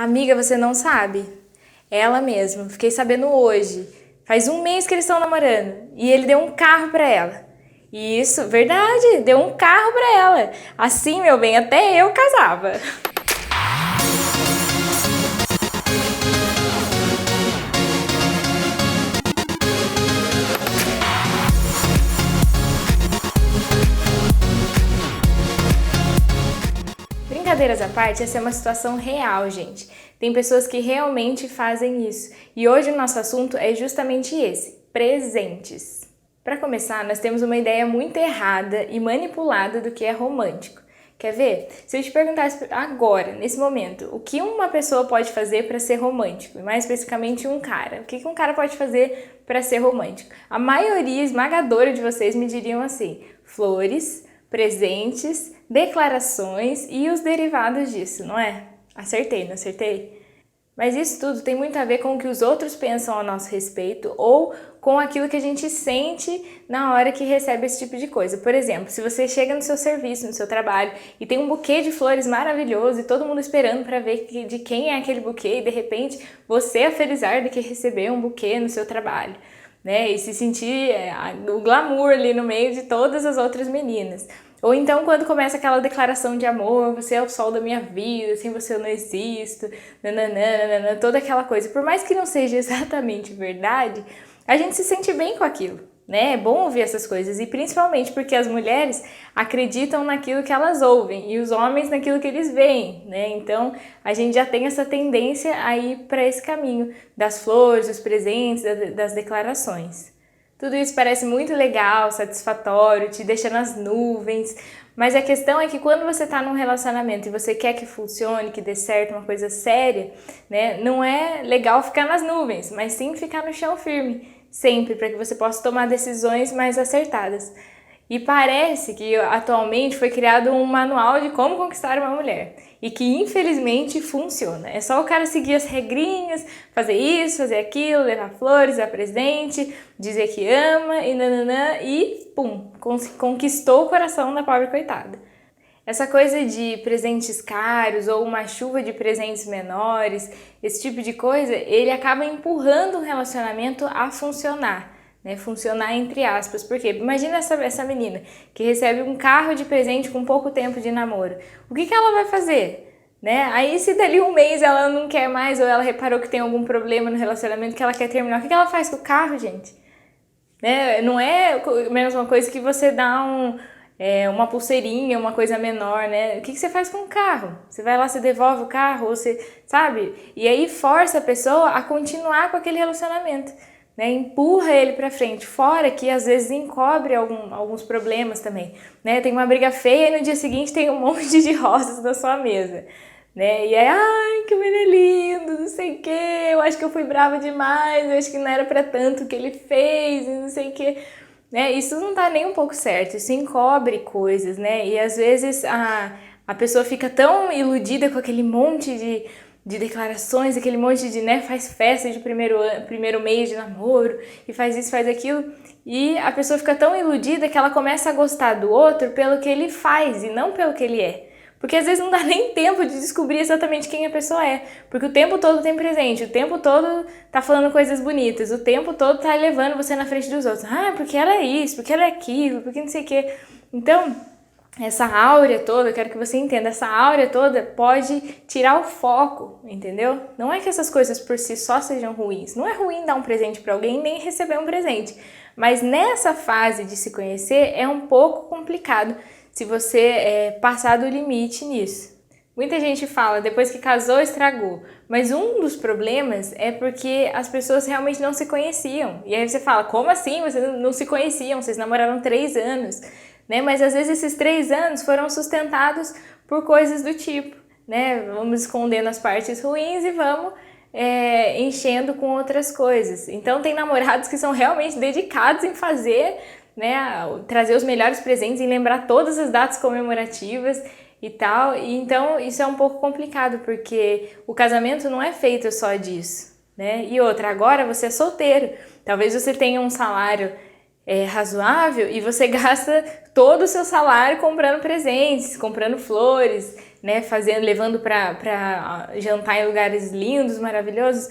Amiga, você não sabe? Ela mesma, fiquei sabendo hoje. Faz um mês que eles estão namorando e ele deu um carro pra ela. Isso, verdade, deu um carro pra ela. Assim, meu bem, até eu casava. Brincadeiras à parte, essa é uma situação real, gente. Tem pessoas que realmente fazem isso. E hoje o nosso assunto é justamente esse: presentes. Para começar, nós temos uma ideia muito errada e manipulada do que é romântico. Quer ver? Se eu te perguntasse agora, nesse momento, o que uma pessoa pode fazer para ser romântico, e mais especificamente um cara, o que um cara pode fazer para ser romântico? A maioria esmagadora de vocês me diriam assim: flores, presentes, declarações e os derivados disso, não é? Acertei, não acertei? Mas isso tudo tem muito a ver com o que os outros pensam a nosso respeito ou com aquilo que a gente sente na hora que recebe esse tipo de coisa. Por exemplo, se você chega no seu serviço, no seu trabalho e tem um buquê de flores maravilhoso e todo mundo esperando para ver de quem é aquele buquê e de repente você é a felizarda que recebeu um buquê no seu trabalho, né? E se sentir o glamour ali no meio de todas as outras meninas. Ou então quando começa aquela declaração de amor, você é o sol da minha vida, sem você eu não existo, nananana, toda aquela coisa. Por mais que não seja exatamente verdade, a gente se sente bem com aquilo, né? É bom ouvir essas coisas, e principalmente porque as mulheres acreditam naquilo que elas ouvem e os homens naquilo que eles veem, né? Então a gente já tem essa tendência a ir para esse caminho das flores, dos presentes, das declarações. Tudo isso parece muito legal, satisfatório, te deixa nas nuvens, mas a questão é que quando você está num relacionamento e você quer que funcione, que dê certo, uma coisa séria, né, não é legal ficar nas nuvens, mas sim ficar no chão firme, sempre, para que você possa tomar decisões mais acertadas. E parece que atualmente foi criado um manual de como conquistar uma mulher e que infelizmente funciona. É só o cara seguir as regrinhas, fazer isso, fazer aquilo, levar flores, dar presente, dizer que ama e nananã e pum, conquistou o coração da pobre coitada. Essa coisa de presentes caros ou uma chuva de presentes menores, esse tipo de coisa, ele acaba empurrando o relacionamento a funcionar. Né, funcionar entre aspas, porque imagina essa menina que recebe um carro de presente com pouco tempo de namoro, o que ela vai fazer? Né? Aí se dali um mês ela não quer mais ou ela reparou que tem algum problema no relacionamento que ela quer terminar, o que ela faz com o carro, gente? Né? Não é a mesma coisa que você dá uma pulseirinha, uma coisa menor, né? O que você faz com o carro? Você vai lá, você devolve o carro, ou você, sabe? E aí força a pessoa a continuar com aquele relacionamento. Né, empurra ele pra frente, fora que às vezes encobre alguns problemas também, né, tem uma briga feia e no dia seguinte tem um monte de rosas na sua mesa, né, e aí, ai, que menino lindo, não sei o que, eu acho que eu fui brava demais, eu acho que não era pra tanto o que ele fez, não sei o que, né, isso não tá nem um pouco certo, isso encobre coisas, né, e às vezes a pessoa fica tão iludida com aquele monte de declarações, aquele monte de, né, faz festa de primeiro mês de namoro e faz isso, faz aquilo, e a pessoa fica tão iludida que ela começa a gostar do outro pelo que ele faz e não pelo que ele é. Porque às vezes não dá nem tempo de descobrir exatamente quem a pessoa é, porque o tempo todo tem presente, o tempo todo tá falando coisas bonitas, o tempo todo tá levando você na frente dos outros. Ah, porque ela é isso, porque ela é aquilo, porque não sei o quê. Então, essa áurea toda, eu quero que você entenda, essa áurea toda pode tirar o foco, entendeu? Não é que essas coisas por si só sejam ruins. Não é ruim dar um presente para alguém nem receber um presente. Mas nessa fase de se conhecer é um pouco complicado se você passar do limite nisso. Muita gente fala, depois que casou, estragou. Mas um dos problemas é porque as pessoas realmente não se conheciam. E aí você fala, como assim? Vocês não se conheciam, vocês namoraram 3 anos. Né? Mas às vezes esses 3 anos foram sustentados por coisas do tipo, né? Vamos escondendo as partes ruins e vamos enchendo com outras coisas. Então tem namorados que são realmente dedicados em fazer, né, trazer os melhores presentes, em lembrar todas as datas comemorativas e tal. E então isso é um pouco complicado, porque o casamento não é feito só disso, né? E outra, agora você é solteiro, talvez você tenha um salário razoável e você gasta todo o seu salário comprando presentes, comprando flores, né, levando para jantar em lugares lindos, maravilhosos,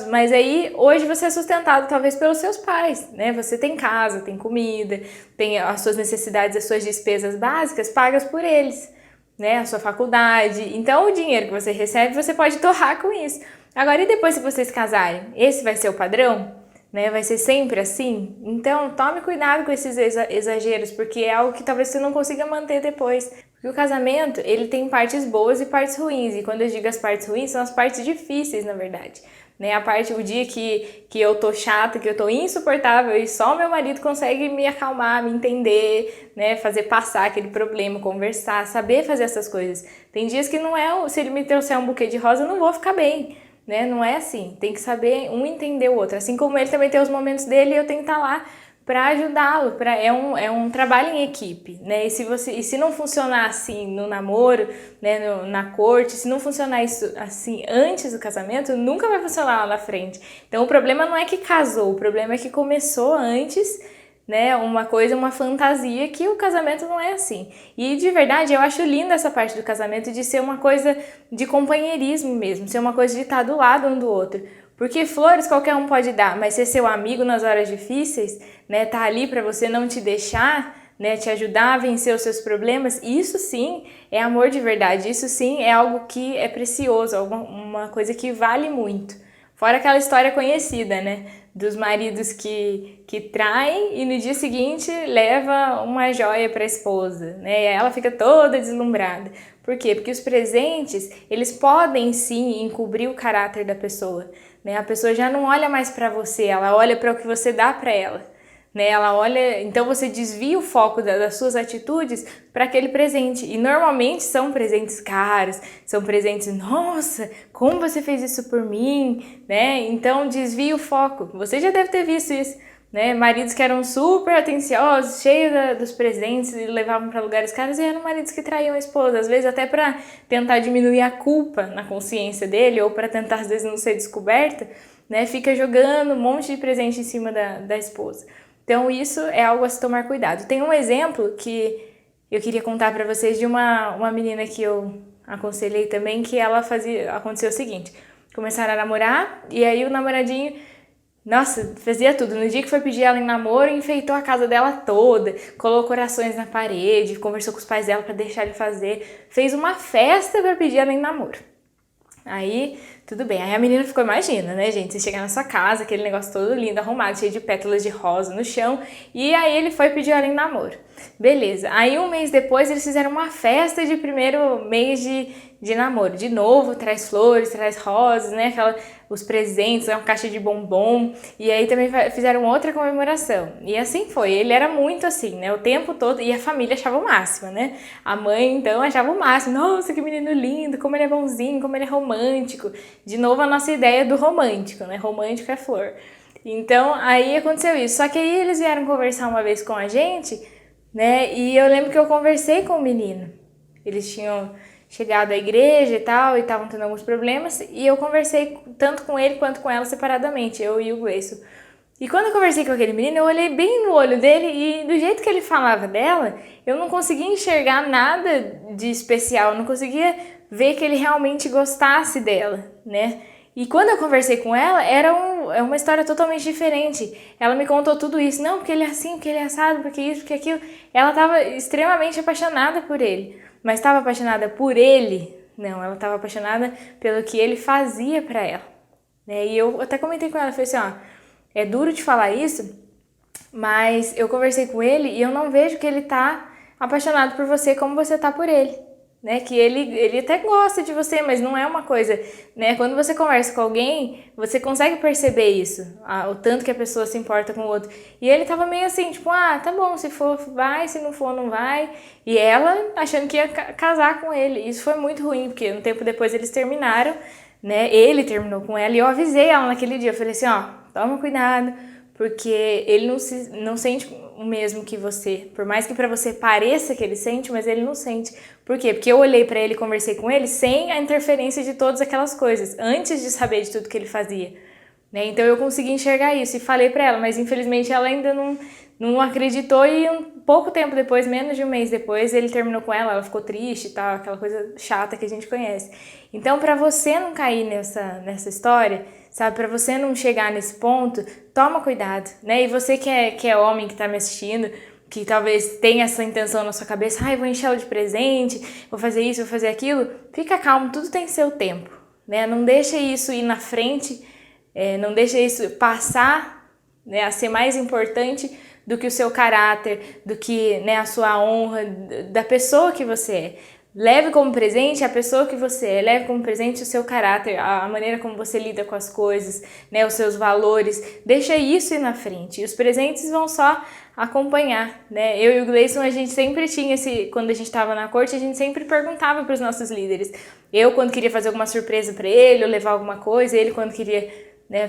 mas aí hoje você é sustentado talvez pelos seus pais, né? Você tem casa, tem comida, tem as suas necessidades, as suas despesas básicas pagas por eles, né? A sua faculdade. Então o dinheiro que você recebe, você pode torrar com isso. Agora, e depois se vocês casarem? Esse vai ser o padrão? Né? Vai ser sempre assim? Então tome cuidado com esses exageros, porque é algo que talvez você não consiga manter depois. Porque o casamento, ele tem partes boas e partes ruins, e quando eu digo as partes ruins, são as partes difíceis, na verdade. Né? O dia que eu tô chata, que eu tô insuportável e só o meu marido consegue me acalmar, me entender, né? Fazer passar aquele problema, conversar, saber fazer essas coisas. Tem dias que não é, se ele me trouxer um buquê de rosa, eu não vou ficar bem. Né? Não é assim, tem que saber um entender o outro, assim como ele também tem os momentos dele e eu tenho que estar lá para ajudá-lo, é um trabalho em equipe, né? E se não funcionar assim no namoro, né, na corte, se não funcionar isso assim antes do casamento, nunca vai funcionar lá na frente. Então o problema não é que casou, o problema é que começou antes, né, uma fantasia, que o casamento não é assim. E de verdade, eu acho linda essa parte do casamento de ser uma coisa de companheirismo mesmo, ser uma coisa de estar do lado um do outro. Porque flores qualquer um pode dar, mas ser seu amigo nas horas difíceis, né, tá ali para você não te deixar, né, te ajudar a vencer os seus problemas, isso sim é amor de verdade, isso sim é algo que é precioso, uma coisa que vale muito. Fora aquela história conhecida, né, dos maridos que traem e no dia seguinte leva uma joia para a esposa, né, e ela fica toda deslumbrada. Por quê? Porque os presentes, eles podem sim encobrir o caráter da pessoa, né? A pessoa já não olha mais para você, ela olha para o que você dá para ela, né? Ela olha, então você desvia o foco das suas atitudes para aquele presente. E normalmente são presentes caros, são presentes, nossa, como você fez isso por mim, né? Então desvia o foco. Você já deve ter visto isso, né? Maridos que eram super atenciosos, cheios dos presentes e levavam para lugares caros, e eram maridos que traíam a esposa, às vezes até para tentar diminuir a culpa na consciência dele, ou para tentar às vezes não ser descoberta, né? Fica jogando um monte de presente em cima da esposa. Então isso é algo a se tomar cuidado. Tem um exemplo que eu queria contar para vocês de uma menina que eu aconselhei também, que aconteceu o seguinte: começaram a namorar, e aí o namoradinho, nossa, fazia tudo. No dia que foi pedir ela em namoro, enfeitou a casa dela toda, colocou corações na parede, conversou com os pais dela para deixar ele fazer, fez uma festa para pedir ela em namoro. Aí, tudo bem. Aí a menina ficou, imagina, né, gente? Você chegar na sua casa, aquele negócio todo lindo, arrumado, cheio de pétalas de rosa no chão, e aí ele foi pedir ela em namoro. Beleza. Aí um mês depois eles fizeram uma festa de primeiro mês de namoro. De novo, traz flores, traz rosas, né? Os presentes, uma caixa de bombom. E aí também fizeram outra comemoração. E assim foi. Ele era muito assim, né? O tempo todo. E a família achava o máximo, né? A mãe, então, achava o máximo. Nossa, que menino lindo, como ele é bonzinho, como ele é romântico. De novo, a nossa ideia do romântico, né? Romântico é flor. Então, aí aconteceu isso. Só que aí eles vieram conversar uma vez com a gente, né? E eu lembro que eu conversei com o menino. Eles tinham chegado à igreja e tal, e estavam tendo alguns problemas, e eu conversei tanto com ele quanto com ela separadamente, eu e o Gleison. E quando eu conversei com aquele menino, eu olhei bem no olho dele, e do jeito que ele falava dela, eu não conseguia enxergar nada de especial, eu não conseguia ver que ele realmente gostasse dela, né? E quando eu conversei com ela, era uma história totalmente diferente. Ela me contou tudo isso. Não, porque ele é assim, porque ele é assado, porque isso, porque aquilo. Ela estava extremamente apaixonada por ele. Mas estava apaixonada por ele? Não, ela estava apaixonada pelo que ele fazia pra ela. Né? E eu até comentei com ela, falei assim, ó, é duro de falar isso, mas eu conversei com ele e eu não vejo que ele tá apaixonado por você como você tá por ele. Né, que ele até gosta de você, mas não é uma coisa, né, quando você conversa com alguém, você consegue perceber isso, o tanto que a pessoa se importa com o outro, e ele tava meio assim, tipo, tá bom, se for vai, se não for não vai, e ela achando que ia casar com ele. Isso foi muito ruim, porque um tempo depois eles terminaram, né, ele terminou com ela, e eu avisei ela naquele dia, eu falei assim, ó, toma cuidado, porque ele não sente o mesmo que você. Por mais que pra você pareça que ele sente, mas ele não sente. Por quê? Porque eu olhei pra ele e conversei com ele sem a interferência de todas aquelas coisas, antes de saber de tudo que ele fazia. Né? Então eu consegui enxergar isso e falei pra ela, mas infelizmente ela ainda não acreditou e pouco tempo depois, menos de um mês depois, ele terminou com ela ficou triste e tal, aquela coisa chata que a gente conhece. Então, para você não cair nessa história, sabe, para você não chegar nesse ponto, toma cuidado, né? E você que é homem, que tá me assistindo, que talvez tenha essa intenção na sua cabeça, vou encher ela de presente, vou fazer isso, vou fazer aquilo, fica calmo, tudo tem seu tempo, né? Não deixa isso ir na frente, não deixa isso passar, né, a ser mais importante do que o seu caráter, do que, né, a sua honra, da pessoa que você é. Leve como presente a pessoa que você é, leve como presente o seu caráter, a maneira como você lida com as coisas, né, os seus valores, deixa isso ir na frente. E os presentes vão só acompanhar, né? Eu e o Gleison, a gente sempre tinha quando a gente estava na corte, a gente sempre perguntava para os nossos líderes. Eu, quando queria fazer alguma surpresa para ele, ou levar alguma coisa, ele, quando queria, né,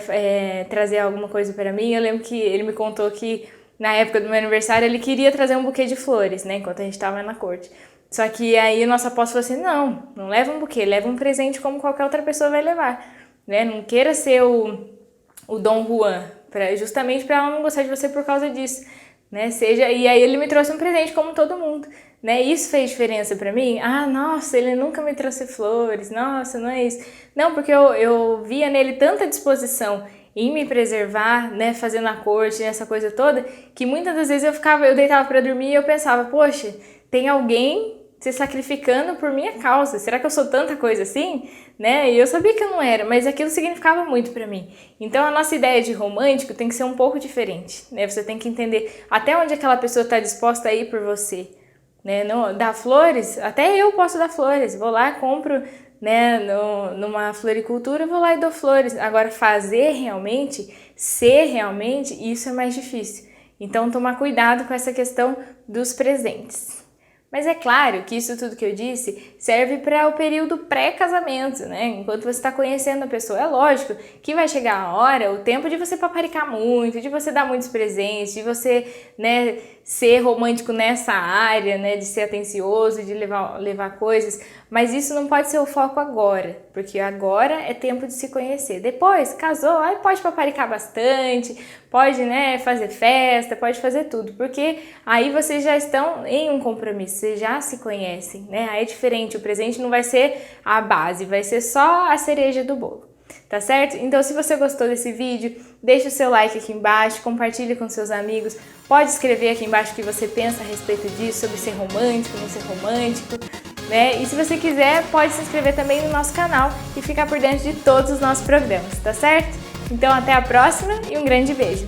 trazer alguma coisa para mim, eu lembro que ele me contou que na época do meu aniversário ele queria trazer um buquê de flores, né, enquanto a gente estava na corte. Só que aí o nosso apóstolo falou assim, não leva um buquê, leva um presente como qualquer outra pessoa vai levar, né? Não queira ser o Dom Juan, justamente para ela não gostar de você por causa disso, né? E aí ele me trouxe um presente como todo mundo, né? Isso fez diferença para mim? Nossa, ele nunca me trouxe flores, nossa, não é isso. Não, porque eu via nele tanta disposição em me preservar, né, fazendo a corte, essa coisa toda, que muitas das vezes eu deitava para dormir e eu pensava, poxa, tem alguém se sacrificando por minha causa. Será que eu sou tanta coisa assim? Né? E eu sabia que eu não era, mas aquilo significava muito pra mim. Então a nossa ideia de romântico tem que ser um pouco diferente, né? Você tem que entender até onde aquela pessoa está disposta a ir por você, né? Não, dar flores, até eu posso dar flores. Vou lá, compro, né, numa floricultura, vou lá e dou flores. Agora fazer realmente, ser realmente, isso é mais difícil. Então tomar cuidado com essa questão dos presentes. Mas é claro que isso tudo que eu disse serve para o período pré-casamento, né? Enquanto você está conhecendo a pessoa. É lógico que vai chegar a hora, o tempo de você paparicar muito, de você dar muitos presentes, de você, né, ser romântico nessa área, né, de ser atencioso, de levar coisas. Mas isso não pode ser o foco agora, porque agora é tempo de se conhecer. Depois, casou, aí pode paparicar bastante, pode, né, fazer festa, pode fazer tudo, porque aí vocês já estão em um compromisso, vocês já se conhecem, né? Aí é diferente, o presente não vai ser a base, vai ser só a cereja do bolo, tá certo? Então, se você gostou desse vídeo, deixa o seu like aqui embaixo, compartilhe com seus amigos, pode escrever aqui embaixo o que você pensa a respeito disso, sobre ser romântico, não ser romântico, né? E se você quiser, pode se inscrever também no nosso canal e ficar por dentro de todos os nossos programas, tá certo? Então até a próxima e um grande beijo!